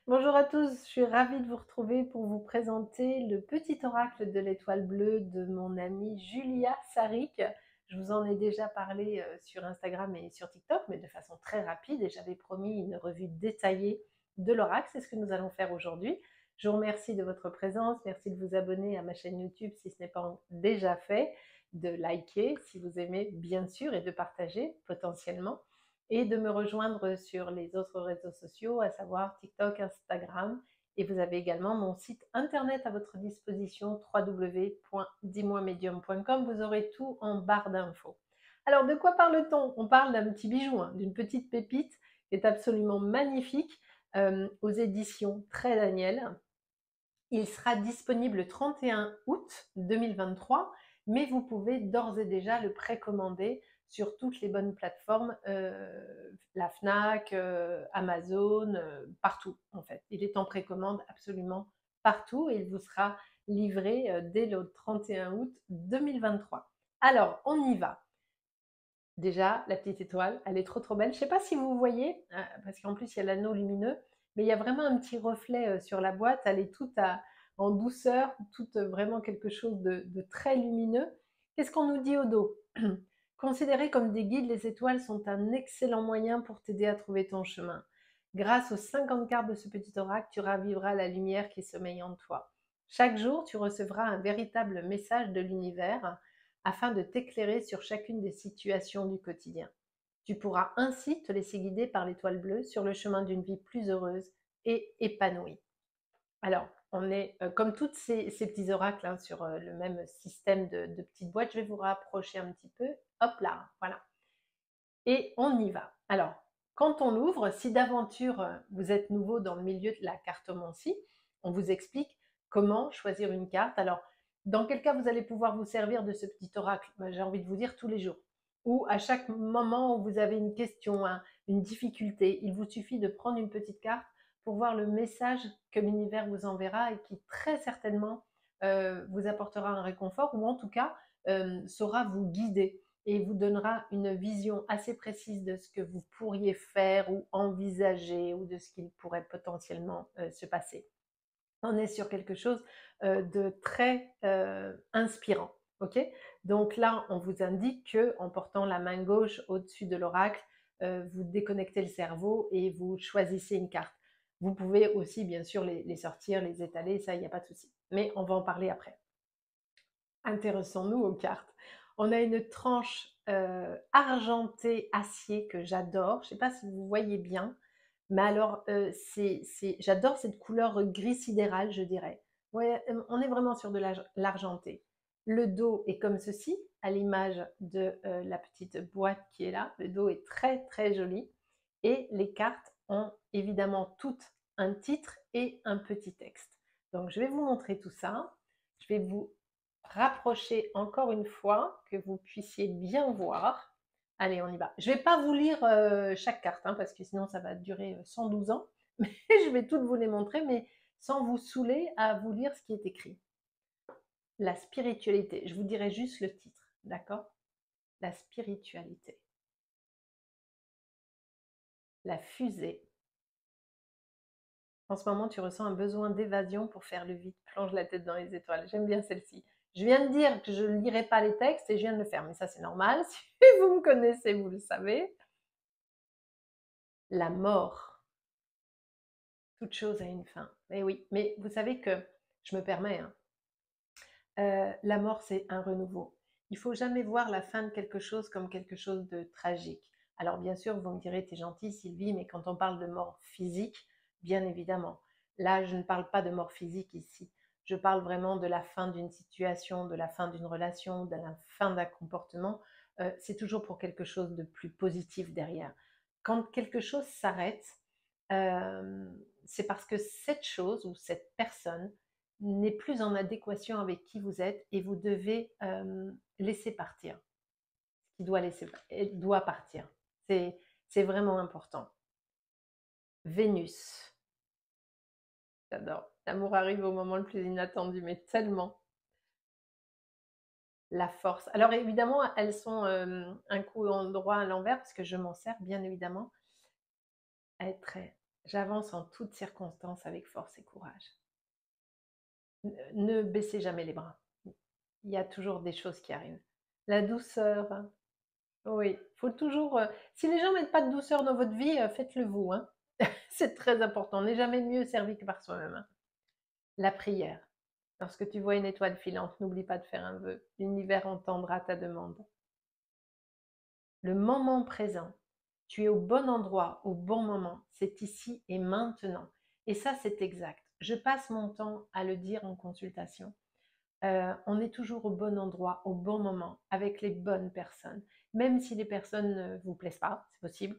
Bonjour à tous, je suis ravie de vous retrouver pour vous présenter le petit oracle de l'étoile bleue de mon amie Julia Sarik. Je vous en ai déjà parlé sur Instagram et sur TikTok, mais de façon très rapide, et j'avais promis une revue détaillée de l'oracle. C'est ce que nous allons faire aujourd'hui. Je vous remercie de votre présence, merci de vous abonner à ma chaîne YouTube si ce n'est pas déjà fait, de liker si vous aimez bien sûr, et de partager potentiellement, et de me rejoindre sur les autres réseaux sociaux, à savoir TikTok, Instagram. Et vous avez également mon site internet à votre disposition, www.dis-moi-medium.com. Vous aurez tout en barre d'infos. Alors, de quoi parle-t-on? On parle d'un petit bijou, hein, d'une petite pépite qui est absolument magnifique, aux éditions Très Daniel. Il sera disponible le 31 août 2023, mais vous pouvez d'ores et déjà le précommander sur toutes les bonnes plateformes, la Fnac, Amazon, partout en fait. Il est en précommande absolument partout et il vous sera livré dès le 31 août 2023. Alors, on y va. Déjà, la petite étoile, elle est trop trop belle. Je ne sais pas si vous voyez, parce qu'en plus il y a l'anneau lumineux, mais il y a vraiment un petit reflet sur la boîte. Elle est toute en douceur, toute vraiment quelque chose de très lumineux. Qu'est-ce qu'on nous dit au dos? Considérées comme des guides, les étoiles sont un excellent moyen pour t'aider à trouver ton chemin. Grâce aux 50 cartes de ce petit oracle, tu ravivras la lumière qui sommeille en toi. Chaque jour, tu recevras un véritable message de l'univers afin de t'éclairer sur chacune des situations du quotidien. Tu pourras ainsi te laisser guider par l'étoile bleue sur le chemin d'une vie plus heureuse et épanouie. Alors, on est comme toutes ces petits oracles hein, sur le même système de petites boîtes. Je vais vous rapprocher un petit peu. Hop là, voilà. Et on y va. Alors, quand on l'ouvre, si d'aventure vous êtes nouveau dans le milieu de la cartomancie, on vous explique comment choisir une carte. Alors, dans quel cas vous allez pouvoir vous servir de ce petit oracle? J'ai envie de vous dire tous les jours. Ou à chaque moment où vous avez une question, hein, une difficulté, il vous suffit de prendre une petite carte pour voir le message que l'univers vous enverra et qui très certainement vous apportera un réconfort ou en tout cas saura vous guider et vous donnera une vision assez précise de ce que vous pourriez faire ou envisager ou de ce qu'il pourrait potentiellement se passer. On est sur quelque chose de très inspirant. Ok. Donc là, on vous indique que en portant la main gauche au-dessus de l'oracle, vous déconnectez le cerveau et vous choisissez une carte. Vous pouvez aussi, bien sûr, les sortir, les étaler, ça, il n'y a pas de souci. Mais on va en parler après. Intéressons-nous aux cartes. On a une tranche argentée acier que j'adore. Je ne sais pas si vous voyez bien, mais alors j'adore cette couleur gris sidéral, je dirais. Ouais, on est vraiment sur de l'argenté. Le dos est comme ceci, à l'image de la petite boîte qui est là. Le dos est très très joli. Et les cartes ont évidemment toutes un titre et un petit texte. Donc je vais vous montrer tout ça. Je vais vous rapprocher encore une fois, que vous puissiez bien voir. Allez, on y va. Je ne vais pas vous lire chaque carte, hein, parce que sinon ça va durer 112 ans. Mais je vais toutes vous les montrer, mais sans vous saouler à vous lire ce qui est écrit. La spiritualité. Je vous dirai juste le titre, d'accord? La spiritualité. La fusée. En ce moment, tu ressens un besoin d'évasion pour faire le vide. Plonge la tête dans les étoiles. J'aime bien celle-ci. Je viens de dire que je ne lirai pas les textes et je viens de le faire, mais ça c'est normal. Si vous me connaissez, vous le savez. La mort. Toute chose a une fin. Eh oui, mais vous savez que, je me permets, hein, la mort c'est un renouveau. Il faut jamais voir la fin de quelque chose comme quelque chose de tragique. Alors bien sûr, vous me direz, t'es gentille Sylvie, mais quand on parle de mort physique, bien évidemment. Là, je ne parle pas de mort physique ici. Je parle vraiment de la fin d'une situation, de la fin d'une relation, de la fin d'un comportement. C'est toujours pour quelque chose de plus positif derrière. Quand quelque chose s'arrête, euh, c'est parce que cette chose ou cette personne n'est plus en adéquation avec qui vous êtes et vous devez laisser partir. Ce qui doit partir. C'est vraiment important. Vénus. J'adore. L'amour arrive au moment le plus inattendu, mais tellement. La force. Alors évidemment, elles sont un coup en droit à l'envers parce que je m'en sers, bien évidemment. Elle est très J'avance en toutes circonstances avec force et courage. Ne baissez jamais les bras. Il y a toujours des choses qui arrivent. La douceur, oui, faut toujours, si les gens mettent pas de douceur dans votre vie, faites-le vous, hein. C'est très important. On n'est jamais mieux servi que par soi-même, hein. La prière. Lorsque tu vois une étoile filante, n'oublie pas de faire un vœu. L'univers entendra ta demande. Le moment présent. Tu es au bon endroit, au bon moment. C'est ici et maintenant. Et ça, c'est exact. Je passe mon temps à le dire en consultation. On est toujours au bon endroit, au bon moment, avec les bonnes personnes. Même si les personnes ne vous plaisent pas, c'est possible.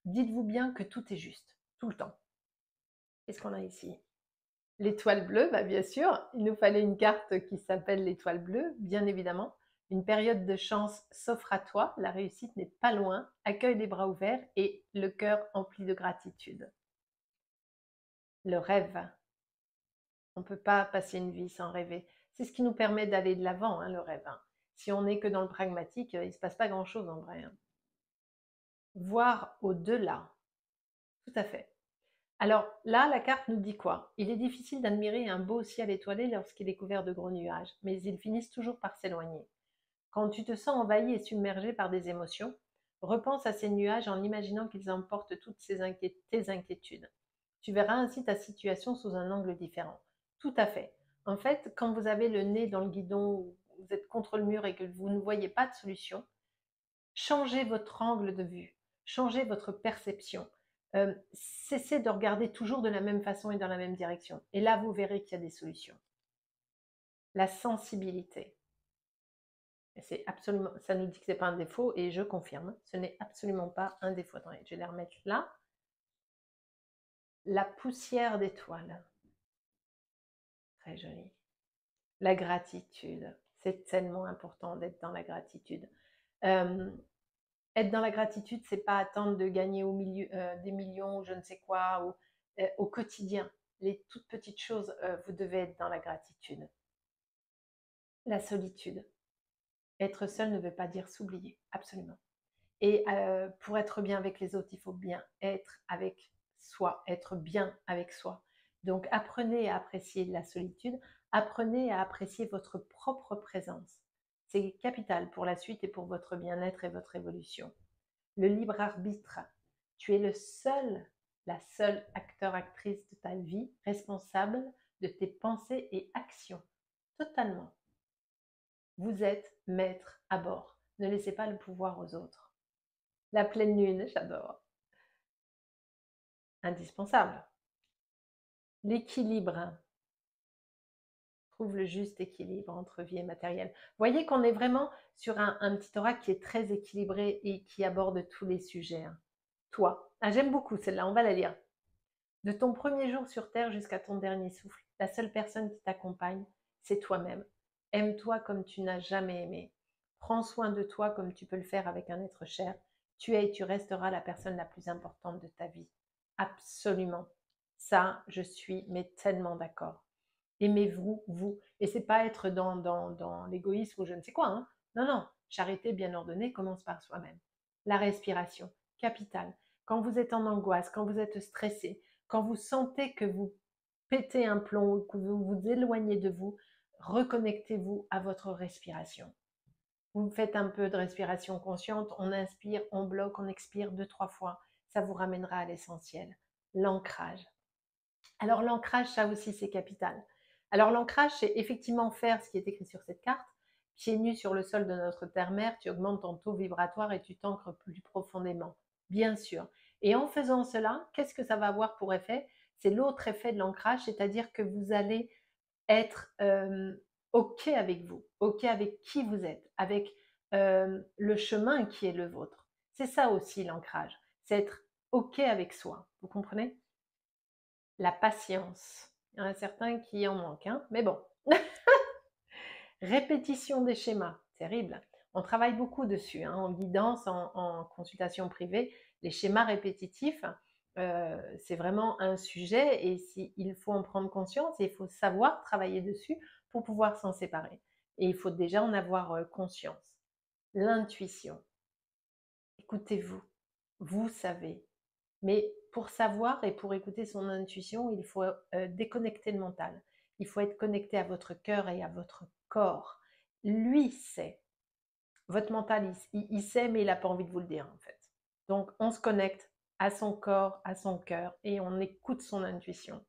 Dites-vous bien que tout est juste, tout le temps. Qu'est-ce qu'on a ici? L'étoile bleue, bah bien sûr, il nous fallait une carte qui s'appelle l'étoile bleue, bien évidemment. Une période de chance s'offre à toi, la réussite n'est pas loin, accueille les bras ouverts et le cœur empli de gratitude. Le rêve, on ne peut pas passer une vie sans rêver. C'est ce qui nous permet d'aller de l'avant, hein, le rêve, hein. Si on n'est que dans le pragmatique, il ne se passe pas grand-chose en vrai, hein. Voir au-delà, tout à fait. Alors là, la carte nous dit quoi? Il est difficile d'admirer un beau ciel étoilé lorsqu'il est couvert de gros nuages, mais ils finissent toujours par s'éloigner. Quand tu te sens envahi et submergé par des émotions, repense à ces nuages en imaginant qu'ils emportent toutes tes inquiétudes. Tu verras ainsi ta situation sous un angle différent. Tout à fait. En fait, quand vous avez le nez dans le guidon, ou vous êtes contre le mur et que vous ne voyez pas de solution, changez votre angle de vue, changez votre perception. Cessez de regarder toujours de la même façon et dans la même direction. Et là, vous verrez qu'il y a des solutions. La sensibilité. C'est absolument, ça nous dit que ce n'est pas un défaut et je confirme, ce n'est absolument pas un défaut. Attendez, je vais les remettre là. La poussière d'étoile. Très joli. La gratitude. C'est tellement important d'être dans la gratitude. Être dans la gratitude, c'est pas attendre de gagner au milieu des millions ou je ne sais quoi, ou au quotidien. Les toutes petites choses, vous devez être dans la gratitude. La solitude. Être seul ne veut pas dire s'oublier, absolument. Et pour être bien avec les autres, il faut bien être avec soi, être bien avec soi. Donc apprenez à apprécier la solitude, apprenez à apprécier votre propre présence. C'est capital pour la suite et pour votre bien-être et votre évolution. Le libre arbitre. Tu es le seul, la seule acteur-actrice de ta vie, responsable de tes pensées et actions. Totalement. Vous êtes maître à bord. Ne laissez pas le pouvoir aux autres. La pleine lune, j'adore. Indispensable. L'équilibre. Trouve le juste équilibre entre vie et matériel. Voyez qu'on est vraiment sur un petit oracle qui est très équilibré et qui aborde tous les sujets, hein. Toi. Ah, j'aime beaucoup celle-là, on va la lire. De ton premier jour sur Terre jusqu'à ton dernier souffle, la seule personne qui t'accompagne, c'est toi-même. Aime-toi comme tu n'as jamais aimé. Prends soin de toi comme tu peux le faire avec un être cher. Tu es et tu resteras la personne la plus importante de ta vie. Absolument. Ça, je suis mais tellement d'accord. Aimez-vous, vous. Et c'est pas être dans l'égoïsme ou je ne sais quoi, hein. Non, non. Charité bien ordonnée commence par soi-même. La respiration, capitale. Quand vous êtes en angoisse, quand vous êtes stressé, quand vous sentez que vous pétez un plomb ou que vous vous éloignez de vous, reconnectez-vous à votre respiration. Vous faites un peu de respiration consciente, on inspire, on bloque, on expire 2-3 fois. Ça vous ramènera à l'essentiel. L'ancrage. Alors l'ancrage, ça aussi, c'est capital. Alors l'ancrage, c'est effectivement faire ce qui est écrit sur cette carte. Pieds nus sur le sol de notre terre-mère, tu augmentes ton taux vibratoire et tu t'ancres plus profondément. Bien sûr. Et en faisant cela, qu'est-ce que ça va avoir pour effet? C'est l'autre effet de l'ancrage, c'est-à-dire que vous allez être OK avec vous, OK avec qui vous êtes, avec le chemin qui est le vôtre. C'est ça aussi l'ancrage, c'est être OK avec soi. Vous comprenez? La patience. Il y en a certains qui en manquent, hein, mais bon. Répétition des schémas, terrible. On travaille beaucoup dessus, hein, en guidance, en consultation privée. Les schémas répétitifs, c'est vraiment un sujet et il faut en prendre conscience et il faut savoir travailler dessus pour pouvoir s'en séparer. Et il faut déjà en avoir conscience. L'intuition. Écoutez-vous, vous savez, Mais pour savoir et pour écouter son intuition, il faut déconnecter le mental. Il faut être connecté à votre cœur et à votre corps. Lui sait. Votre mental, il sait, mais il n'a pas envie de vous le dire, en fait. Donc, on se connecte à son corps, à son cœur, et on écoute son intuition.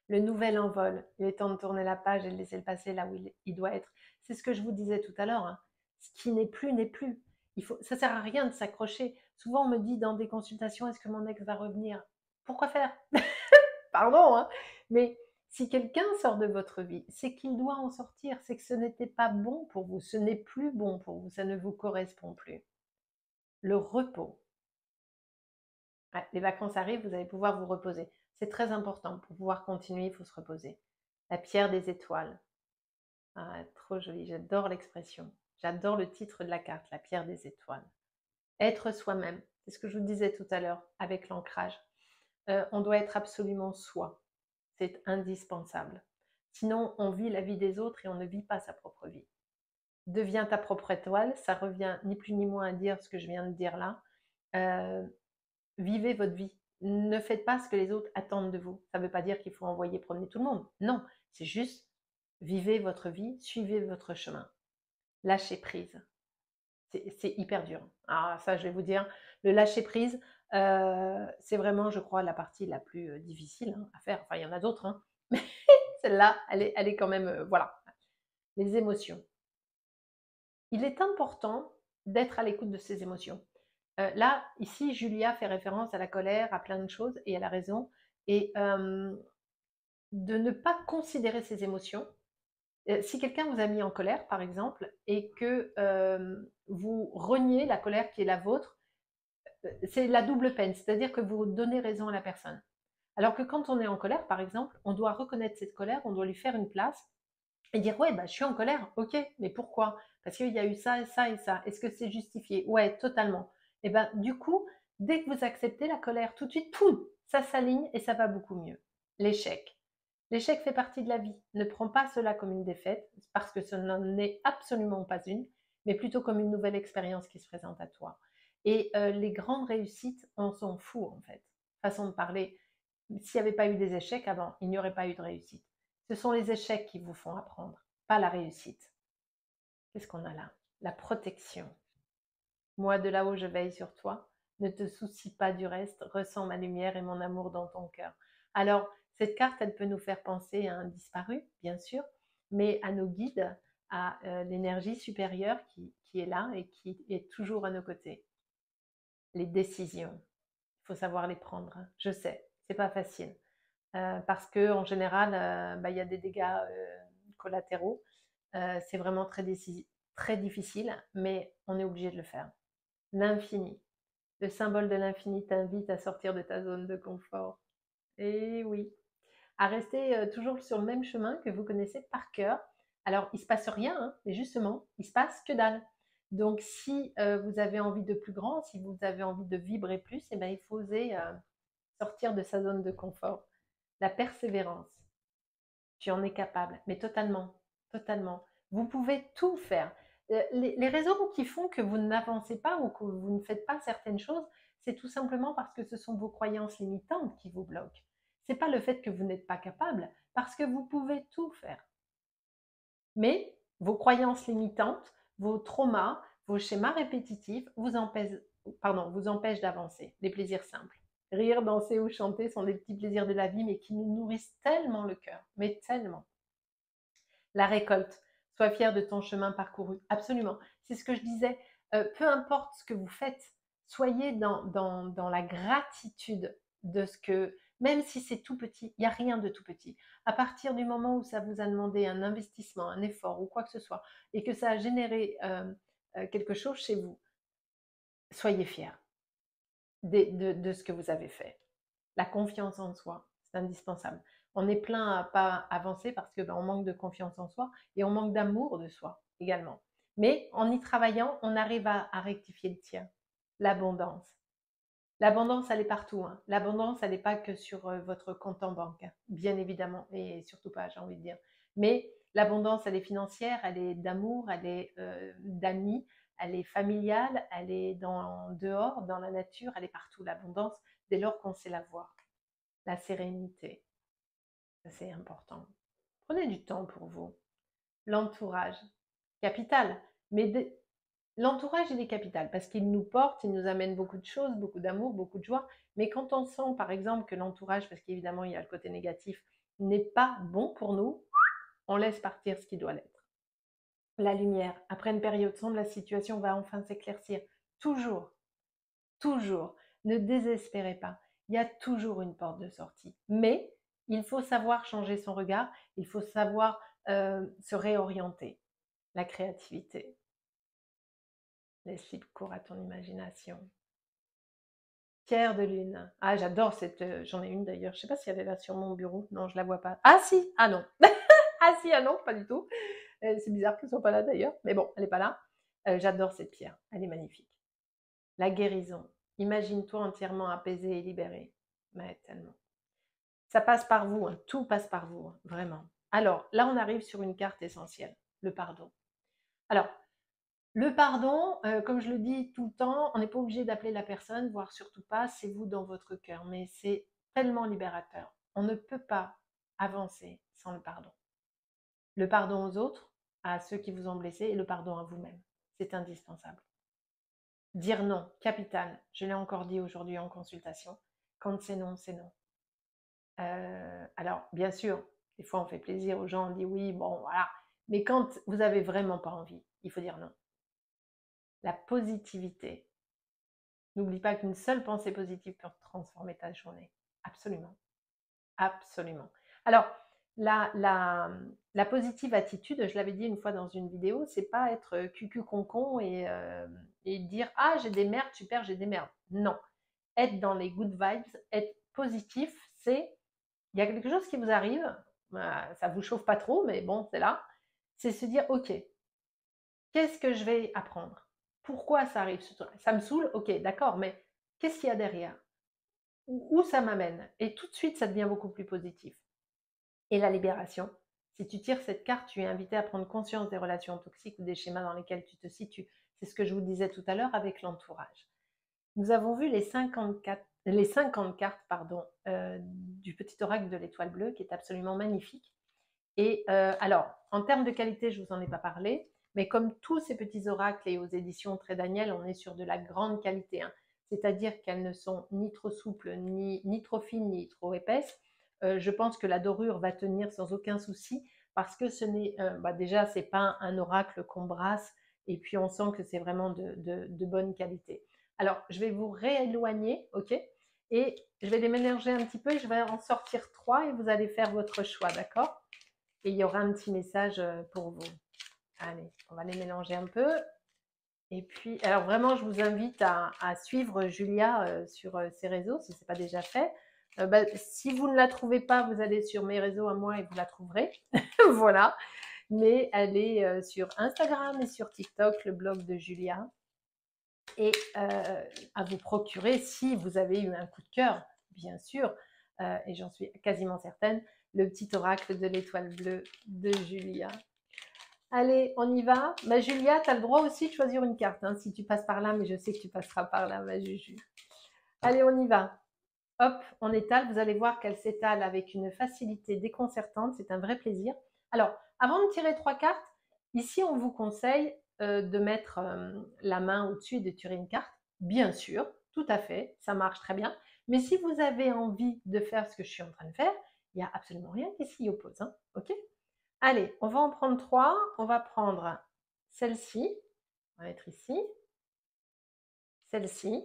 Le nouvel envol, il est temps de tourner la page et de laisser le passé là où il doit être. C'est ce que je vous disais tout à l'heure, hein. Ce qui n'est plus, n'est plus. Ça ne sert à rien de s'accrocher. Souvent, on me dit dans des consultations, est-ce que mon ex va revenir? Pourquoi faire? Pardon, hein, mais si quelqu'un sort de votre vie, c'est qu'il doit en sortir, c'est que ce n'était pas bon pour vous, ce n'est plus bon pour vous, ça ne vous correspond plus. Le repos. Ouais, les vacances arrivent, vous allez pouvoir vous reposer. C'est très important. Pour pouvoir continuer, il faut se reposer. La pierre des étoiles. Ah, trop joli, j'adore l'expression. J'adore le titre de la carte, la pierre des étoiles. Être soi-même, c'est ce que je vous disais tout à l'heure avec l'ancrage. On doit être absolument soi. C'est indispensable. Sinon, on vit la vie des autres et on ne vit pas sa propre vie. Deviens ta propre étoile, ça revient ni plus ni moins à dire ce que je viens de dire là. Vivez votre vie. Ne faites pas ce que les autres attendent de vous. Ça ne veut pas dire qu'il faut envoyer promener tout le monde. Non, c'est juste vivez votre vie, suivez votre chemin. Lâchez prise. C'est hyper dur. Ah, ça, je vais vous dire, le lâcher prise, c'est vraiment, je crois, la partie la plus difficile à faire. Enfin, il y en a d'autres, hein. Mais celle-là, elle est quand même, voilà. Les émotions. Il est important d'être à l'écoute de ses émotions. Là, ici, Julia fait référence à la colère, à plein de choses, et elle a raison. Et de ne pas considérer ses émotions. Si quelqu'un vous a mis en colère, par exemple, et que vous reniez la colère qui est la vôtre, c'est la double peine, c'est-à-dire que vous donnez raison à la personne. Alors que quand on est en colère, par exemple, on doit reconnaître cette colère, on doit lui faire une place et dire ouais, bah, je suis en colère, ok, mais pourquoi? Parce qu'il y a eu ça et ça et ça. Est-ce que c'est justifié? Ouais, totalement. Et ben du coup, dès que vous acceptez la colère, tout de suite, poum, ça s'aligne et ça va beaucoup mieux. L'échec. L'échec fait partie de la vie. Ne prends pas cela comme une défaite, parce que ce n'en est absolument pas une, mais plutôt comme une nouvelle expérience qui se présente à toi. Et les grandes réussites, on s'en fout en fait. Façon de parler, s'il n'y avait pas eu des échecs avant, il n'y aurait pas eu de réussite. Ce sont les échecs qui vous font apprendre, pas la réussite. Qu'est-ce qu'on a là? La protection. Moi, de là-haut, je veille sur toi. Ne te soucie pas du reste. Ressens ma lumière et mon amour dans ton cœur. Alors, cette carte, elle peut nous faire penser à un disparu, bien sûr, mais à nos guides, à l'énergie supérieure qui est là et qui est toujours à nos côtés. Les décisions, il faut savoir les prendre. Je sais, c'est pas facile. Parce que en général, bah, y a des dégâts collatéraux. C'est vraiment très difficile, mais on est obligé de le faire. L'infini. Le symbole de l'infini t'invite à sortir de ta zone de confort. Et oui, à rester toujours sur le même chemin que vous connaissez par cœur. Alors, il ne se passe rien, hein, mais justement, il se passe que dalle. Donc, si vous avez envie de plus grand, si vous avez envie de vibrer plus, eh ben, il faut oser sortir de sa zone de confort. La persévérance. Tu en es capable, mais totalement, totalement. Vous pouvez tout faire. Les raisons qui font que vous n'avancez pas ou que vous ne faites pas certaines choses, c'est tout simplement parce que ce sont vos croyances limitantes qui vous bloquent. C'est pas le fait que vous n'êtes pas capable, parce que vous pouvez tout faire. Mais vos croyances limitantes, vos traumas, vos schémas répétitifs vous empêchent d'avancer. Les plaisirs simples. Rire, danser ou chanter sont des petits plaisirs de la vie, mais qui nous nourrissent tellement le cœur, mais tellement. La récolte. Sois fier de ton chemin parcouru. Absolument. C'est ce que je disais. Peu importe ce que vous faites, soyez dans la gratitude de ce que, même si c'est tout petit, il n'y a rien de tout petit. À partir du moment où ça vous a demandé un investissement, un effort ou quoi que ce soit, et que ça a généré quelque chose chez vous, soyez fiers de ce que vous avez fait. La confiance en soi, c'est indispensable. On est plein à pas avancer parce que on manque de confiance en soi et on manque d'amour de soi également. Mais en y travaillant, on arrive à rectifier le tir. L'abondance. L'abondance, elle est partout, hein. L'abondance, elle n'est pas que sur votre compte en banque, hein, bien évidemment, et surtout pas, j'ai envie de dire. Mais l'abondance, elle est financière, elle est d'amour, elle est d'amis, elle est familiale, elle est dehors, dans la nature, elle est partout, l'abondance, dès lors qu'on sait la voir. La sérénité, ça c'est important. Prenez du temps pour vous. L'entourage, capital. Mais l'entourage, il est capital parce qu'il nous porte, il nous amène beaucoup de choses, beaucoup d'amour, beaucoup de joie. Mais quand on sent, par exemple, que l'entourage, parce qu'évidemment, il y a le côté négatif, n'est pas bon pour nous, on laisse partir ce qui doit l'être. La lumière, après une période sombre, la situation va enfin s'éclaircir. Toujours, toujours. Ne désespérez pas. Il y a toujours une porte de sortie. Mais il faut savoir changer son regard, il faut savoir se réorienter. La créativité. Laisse libre cours à ton imagination. Pierre de lune. Ah, j'adore cette. J'en ai une d'ailleurs. Je ne sais pas si elle est là sur mon bureau. Non, je la vois pas. Ah si. Ah non. Ah si. Ah non, pas du tout. C'est bizarre qu'elle soit pas là d'ailleurs. Mais bon, elle n'est pas là. J'adore cette pierre. Elle est magnifique. La guérison. Imagine-toi entièrement apaisé et libéré. Mais tellement. Ça passe par vous. Hein. Tout passe par vous. Hein. Vraiment. Alors là, on arrive sur une carte essentielle. Le pardon. Alors, le pardon, comme je le dis tout le temps, on n'est pas obligé d'appeler la personne, voire surtout pas, c'est vous dans votre cœur. Mais c'est tellement libérateur. On ne peut pas avancer sans le pardon. Le pardon aux autres, à ceux qui vous ont blessé, et le pardon à vous-même. C'est indispensable. Dire non, capital. Je l'ai encore dit aujourd'hui en consultation. Quand c'est non, c'est non. Alors, bien sûr, des fois on fait plaisir aux gens, on dit oui, bon, voilà. Mais quand vous n'avez vraiment pas envie, il faut dire non. La positivité. N'oublie pas qu'une seule pensée positive peut transformer ta journée. Absolument. Absolument. Alors, la positive attitude, je l'avais dit une fois dans une vidéo, c'est pas être cucu-concon et dire ah j'ai des merdes, super, j'ai des merdes. Non. Être dans les good vibes, être positif, c'est il y a quelque chose qui vous arrive, ça vous chauffe pas trop, mais bon, c'est là. C'est se dire ok, qu'est-ce que je vais apprendre? Pourquoi ça arrive? Ça me saoule, ok, d'accord, mais qu'est-ce qu'il y a derrière? Où ça m'amène? Et tout de suite, ça devient beaucoup plus positif. Et la libération, si tu tires cette carte, tu es invité à prendre conscience des relations toxiques ou des schémas dans lesquels tu te situes. C'est ce que je vous disais tout à l'heure avec l'entourage. Nous avons vu les 50 cartes du petit oracle de l'étoile bleue qui est absolument magnifique. Et alors, en termes de qualité, je ne vous en ai pas parlé, mais comme tous ces petits oracles et aux éditions Très Daniel, on est sur de la grande qualité. Hein. C'est-à-dire qu'elles ne sont ni trop souples, ni trop fines, ni trop épaisses. Je pense que la dorure va tenir sans aucun souci parce que ce n'est déjà, ce n'est pas un oracle qu'on brasse et puis on sent que c'est vraiment de bonne qualité. Alors, je vais vous rééloigner, ok? Et je vais les mélanger un petit peu et je vais en sortir 3 et vous allez faire votre choix, d'accord? Et il y aura un petit message pour vous. Allez, on va les mélanger un peu. Et puis, alors vraiment, je vous invite à suivre Julia sur ses réseaux, si ce n'est pas déjà fait. Si vous ne la trouvez pas, vous allez sur mes réseaux à moi et vous la trouverez. Voilà. Mais elle est sur Instagram et sur TikTok, le blog de Julia. Et à vous procurer, si vous avez eu un coup de cœur, bien sûr, et j'en suis quasiment certaine, le petit oracle de l'étoile bleue de Julia. Allez, on y va. Julia, tu as le droit aussi de choisir une carte, hein, si tu passes par là, mais je sais que tu passeras par là, ma Juju. Allez, on y va. Hop, on étale. Vous allez voir qu'elle s'étale avec une facilité déconcertante. C'est un vrai plaisir. Alors, avant de tirer 3 cartes, ici, on vous conseille de mettre la main au-dessus et de tirer une carte. Bien sûr, tout à fait, ça marche très bien. Mais si vous avez envie de faire ce que je suis en train de faire, il n'y a absolument rien qui s'y oppose. Hein, ok? Allez, on va en prendre 3. On va prendre celle-ci. On va mettre ici. Celle-ci.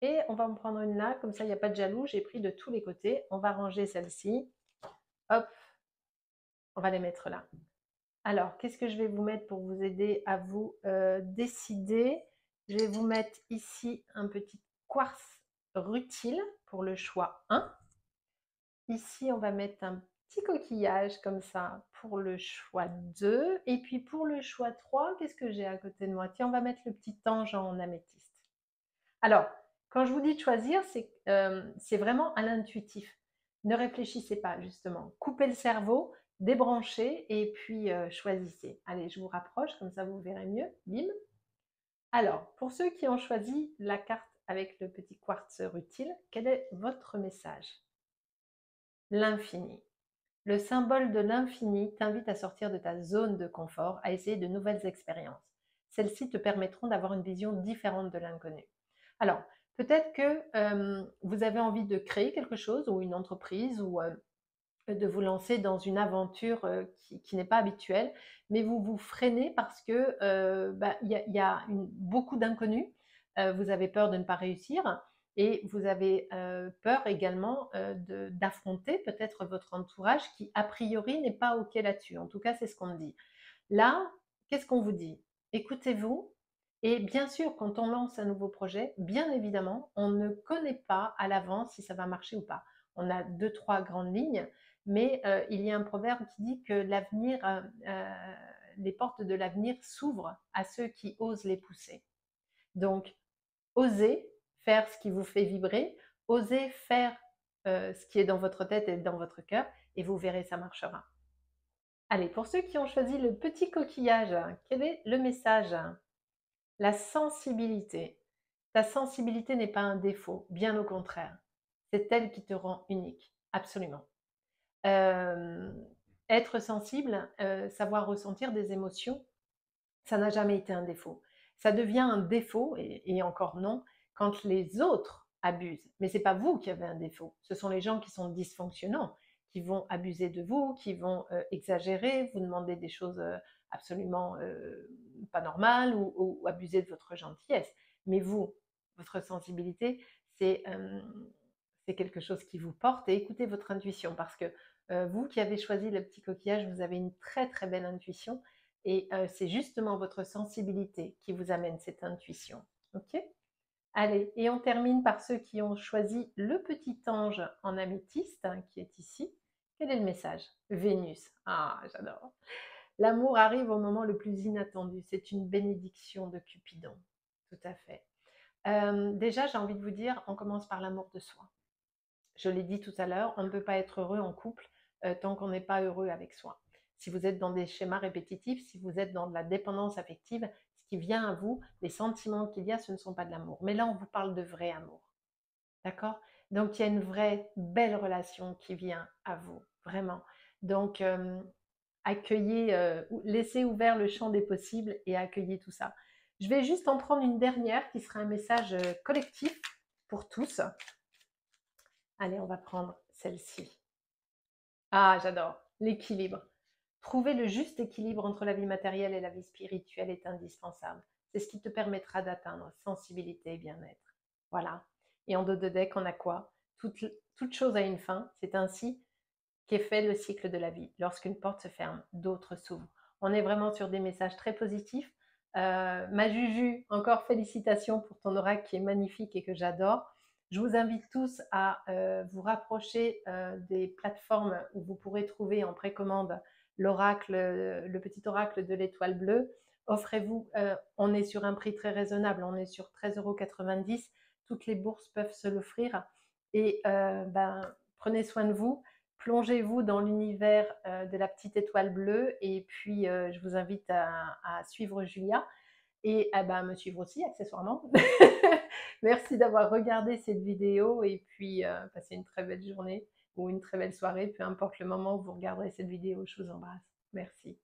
Et on va en prendre une là. Comme ça, il n'y a pas de jaloux. J'ai pris de tous les côtés. On va ranger celle-ci. Hop. On va les mettre là. Alors, qu'est-ce que je vais vous mettre pour vous aider à vous décider? Je vais vous mettre ici un petit quartz rutile pour le choix 1. Ici, on va mettre un petit coquillage comme ça pour le choix 2. Et puis pour le choix 3, qu'est-ce que j'ai à côté de moi? Tiens, on va mettre le petit ange en améthyste. Alors, quand je vous dis de choisir, c'est vraiment à l'intuitif. Ne réfléchissez pas, justement. Coupez le cerveau, débranchez et puis choisissez. Allez, je vous rapproche, comme ça vous verrez mieux. Bim. Alors, pour ceux qui ont choisi la carte avec le petit quartz rutile, quel est votre message? L'infini. Le symbole de l'infini t'invite à sortir de ta zone de confort, à essayer de nouvelles expériences. Celles-ci te permettront d'avoir une vision différente de l'inconnu. Alors, peut-être que vous avez envie de créer quelque chose ou une entreprise ou de vous lancer dans une aventure qui n'est pas habituelle, mais vous vous freinez parce que y a beaucoup d'inconnus. Vous avez peur de ne pas réussir et vous avez peur également d'affronter peut-être votre entourage qui a priori n'est pas OK là-dessus. En tout cas, c'est ce qu'on me dit. Là, qu'est-ce qu'on vous dit? Écoutez-vous. Et bien sûr, quand on lance un nouveau projet, bien évidemment, on ne connaît pas à l'avance si ça va marcher ou pas. On a deux, trois grandes lignes, mais il y a un proverbe qui dit que l'avenir, les portes de l'avenir s'ouvrent à ceux qui osent les pousser. Donc, osez faire ce qui vous fait vibrer, osez faire ce qui est dans votre tête et dans votre cœur, et vous verrez, ça marchera. Allez, pour ceux qui ont choisi le petit coquillage, quel est le message? La sensibilité. Ta sensibilité n'est pas un défaut, bien au contraire. C'est elle qui te rend unique, absolument. Être sensible, savoir ressentir des émotions, ça n'a jamais été un défaut. Ça devient un défaut, et encore non, quand les autres abusent. Mais ce n'est pas vous qui avez un défaut, ce sont les gens qui sont dysfonctionnants, qui vont abuser de vous, qui vont exagérer, vous demander des choses absolument pas normales ou abuser de votre gentillesse. Mais vous, votre sensibilité, c'est quelque chose qui vous porte, et écoutez votre intuition parce que vous qui avez choisi le petit coquillage, vous avez une très très belle intuition. Et c'est justement votre sensibilité qui vous amène cette intuition. Ok? Allez, et on termine par ceux qui ont choisi le petit ange en améthyste, qui est ici. Quel est le message? Vénus. Ah, j'adore. L'amour arrive au moment le plus inattendu. C'est une bénédiction de Cupidon. Tout à fait. Déjà, j'ai envie de vous dire, on commence par l'amour de soi. Je l'ai dit tout à l'heure, on ne peut pas être heureux en couple tant qu'on n'est pas heureux avec soi. Si vous êtes dans des schémas répétitifs, si vous êtes dans de la dépendance affective, ce qui vient à vous, les sentiments qu'il y a, ce ne sont pas de l'amour. Mais là, on vous parle de vrai amour. D'accord? Donc, il y a une vraie belle relation qui vient à vous, vraiment. Donc, accueillez, laissez ouvert le champ des possibles et accueillez tout ça. Je vais juste en prendre une dernière qui sera un message collectif pour tous. Allez, on va prendre celle-ci. Ah, j'adore. L'équilibre. Trouver le juste équilibre entre la vie matérielle et la vie spirituelle est indispensable. C'est ce qui te permettra d'atteindre sensibilité et bien-être. Voilà. Et en dos de deck, on a quoi? Toute chose a une fin. C'est ainsi qu'est fait le cycle de la vie. Lorsqu'une porte se ferme, d'autres s'ouvrent. On est vraiment sur des messages très positifs. Ma Juju, encore félicitations pour ton oracle qui est magnifique et que j'adore. Je vous invite tous à vous rapprocher des plateformes où vous pourrez trouver en précommande l'oracle, le petit oracle de l'étoile bleue. Offrez-vous, on est sur un prix très raisonnable, on est sur 13,90 €. Toutes les bourses peuvent se l'offrir. Et prenez soin de vous, plongez-vous dans l'univers de la petite étoile bleue. Et puis, je vous invite à suivre Julia et à me suivre aussi accessoirement. Merci d'avoir regardé cette vidéo et puis passez une très belle journée ou une très belle soirée, peu importe le moment où vous regarderez cette vidéo. Je vous embrasse. Merci.